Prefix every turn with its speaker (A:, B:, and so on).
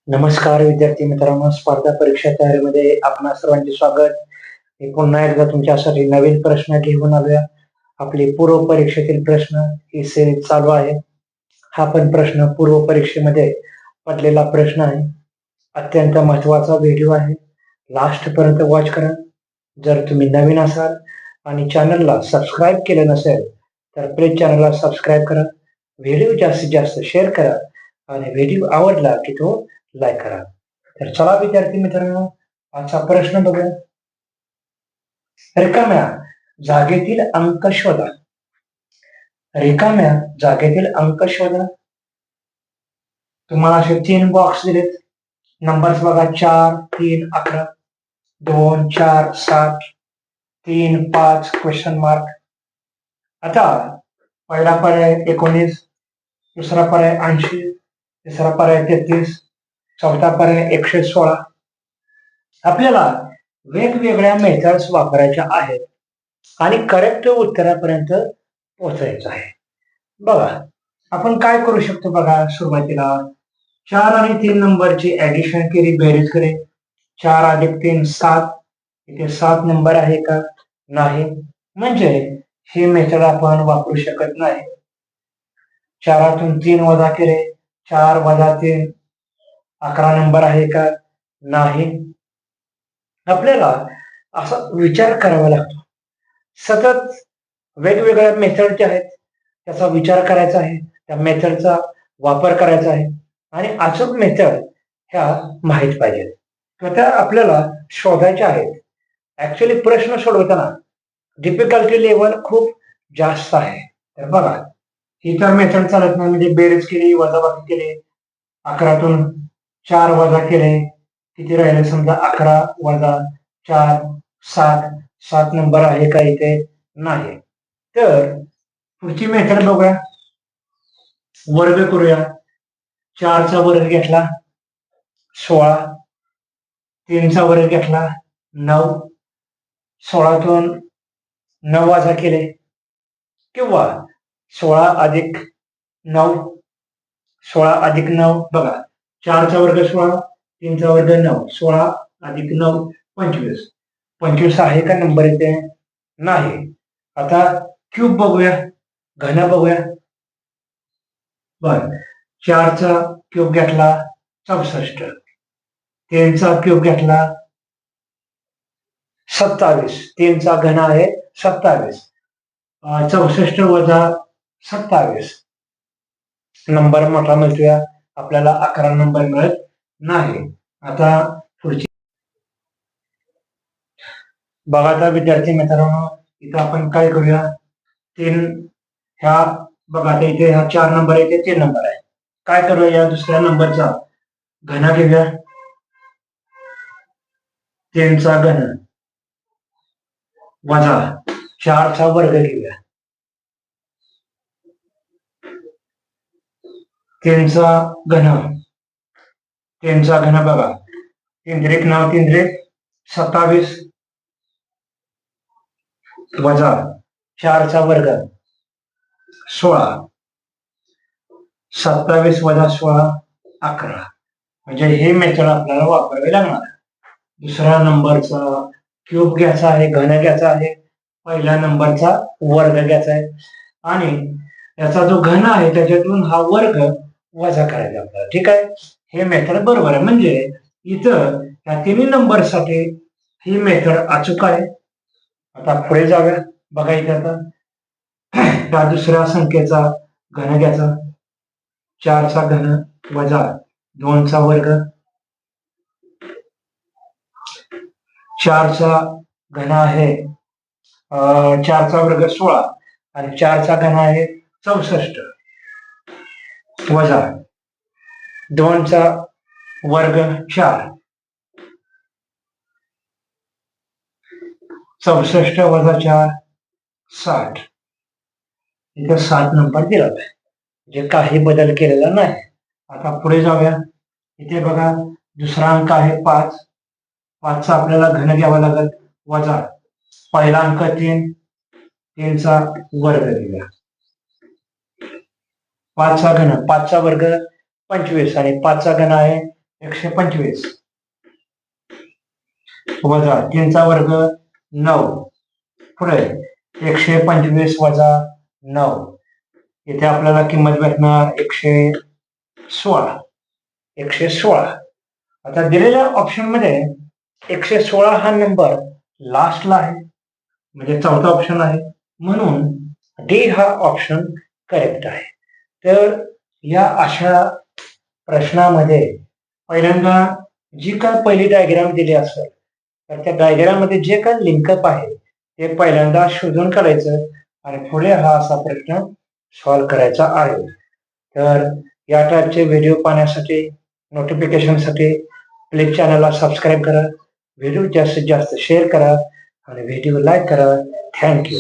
A: नमस्कार विद्यार्थी मित्रांनो, स्पर्धा परीक्षा तयारीमध्ये आपणा सर्वांचे स्वागत. मी पुन्हा एकदा तुमच्यासाठी नवीन प्रश्न घेऊन आलोया. आपली पूर्व परीक्षेतील प्रश्न ही सिरीज चालू आहे. हा पण प्रश्न पूर्व परीक्षेमध्ये पडलेला प्रश्न आहे. अत्यंत महत्वाचा व्हिडिओ आहे. लास्ट पर्यंत वॉच करा. जर तुम्ही नवीन असाल आणि चॅनलला सबस्क्राईब केले नसेल तर प्लीज चॅनलला सबस्क्राईब करा. व्हिडिओ जास्तीत जास्त शेअर करा आणि व्हिडिओ आवडला की तो लाईक करा. तर चला विद्यार्थी मित्रांनो, आजचा प्रश्न बघूया. रिकाम्या जागेतील अंक शोधा. रिकाम्या जागेतील अंक शोधा. तुम्हाला असे 3 बॉक्स दिलेत. नंबर्स बघा, 4, 3, 11, 2, 4, 7, 3, 5 क्वेश्चन मार्क. आता पहिला पर्याय 19, दुसरा पर्याय 80, तिसरा पर्याय 33, चौथा पर्याय 116. आपल्याला वेगवेगळ्या मेथड्स वापरायच्या आहेत आणि करेक्ट उत्तरापर्यंत पोहोचायचं आहे. बघा, आपण काय करू शकतो. बघा, सुरुवातीला 4 आणि 3 नंबरची ऍडिशन केली, बेरीज केली. 4 अधिक 3 7. इथे 7 नंबर आहे का? नाही. म्हणजे ही मेथड आपण वापरू शकत नाही. 4तून 3 वजा केले, 4 वजा 3 11 नंबर आहे का? नाही. आपल्याला असा विचार करावा लागतो. सतत वेगवेगळ्या मेथड ज्या आहेत त्याचा विचार करायचा आहे, त्या मेथडचा वापर करायचा आहे आणि अचूक मेथड ह्या माहीत पाहिजेत. त्या आपल्याला शोधायच्या आहेत. ऍक्च्युली प्रश्न सोडवताना डिफिकल्टी लेवल खूप जास्त आहे. तर बघा, ही तर मेथड चालत नाही. म्हणजे बेरीज केली, वजाबाकी केली, 11तून 4 वजा केले, किती राहिले? समजा 11 वजा 4 7. 7 नंबर आहे का? इथे नाही. तर पुढची मेथड बघूया. वर्ग करूया. 4चा वर्ग घेतला 16, 3चा वर्ग घेतला 9, 16तून 9 वजा केले, किंवा 16 अधिक 9, 16 अधिक 9. बघा, 4चा वर्ग 16, 3चा वर्ग 9, 16 अधिक 9 25. 25 आहे का नंबर? इथे नाही. आता क्यूब बघूया, घन बघूया. बर, 4चा क्यूब घेतला 64, 3चा क्यूब घेतला 27, 3चा घन आहे 27, 64 वजा 27 नंबर मोठा मिळतोय. आपल्याला 11 नंबर मिळत नाही. आता पुढची बघा. आता विद्यार्थी मित्रांनो, इथं आपण काय करूया. 3 ह्या बघा, आता इथे हा 4 नंबर आहे, इथे 3 नंबर आहे. काय करूया, या दुसऱ्या नंबरचा घन घेऊया. 3चा घन वजा 4चा वर्ग घेऊया. 3चा घन, 3चा घन बघा, 3 त्रिक 9, 3 त्रिक 27 वजा 4चा वर्ग 16, 27 वजा 16 11. म्हणजे हे मेथड आपल्याला वापरावे लागणार. दुसऱ्या नंबरचा क्यूब घ्यायचा आहे, घन घ्यायचा आहे, पहिल्या नंबरचा वर्ग घ्यायचा आहे आणि याचा जो घन आहे त्याच्यातून हा वर्ग वजा करायचा आपल्याला. ठीक आहे, हे मेथड बरोबर आहे. म्हणजे इथं या तिन्ही नंबरसाठी ही मेथड अचूक आहे. आता पुढे जाऊया. बघा, इथे आता त्या दुसऱ्या संख्येचा घन घ्यायचा. 4चा घन वजा 2चा वर्ग, 4चा घन आहे 4चा वर्ग 16 आणि 4चा घन आहे 64 वजा 2चा वर्ग 4, 64 वजा 4 60. इथे 7 नंबर दिला आहे, म्हणजे काही बदल केलेला नाही. आता पुढे जाऊया. इथे बघा, दुसरा अंक आहे 5. 5चा आपल्याला घन घ्यावा लागेल, वजा पहिला अंक 3, 3चा वर्ग दिला. 5चा घन, 5चा वर्ग 25 आणि 5चा घन आहे 125 वजा 3चा वर्ग 9, पुढे 125 वजा 9, इथे आपल्याला किंमत भेटणार 116. आता दिलेल्या ऑप्शन मध्ये 116 हा नंबर लास्टला आहे, म्हणजे चौथा ऑप्शन आहे, म्हणून डी हा ऑप्शन करेक्ट आहे. तर या अशा प्रश्नामध्ये पहिल्यांदा जी काय पहिली डायग्राम दिली असेल तर त्या डायग्राम मध्ये जे काय लिंकअप आहे ते पहिल्यांदा शोधून काढायचं आणि पुढे हा असा प्रश्न सॉल्व्ह करायचा आहे. तर या टाईपचे व्हिडिओ पाहण्यासाठी, नोटिफिकेशनसाठी प्लीज चॅनलला सबस्क्राईब करा, व्हिडिओ जास्तीत जास्त शेअर करा आणि व्हिडिओ लाईक करा. थँक्यू.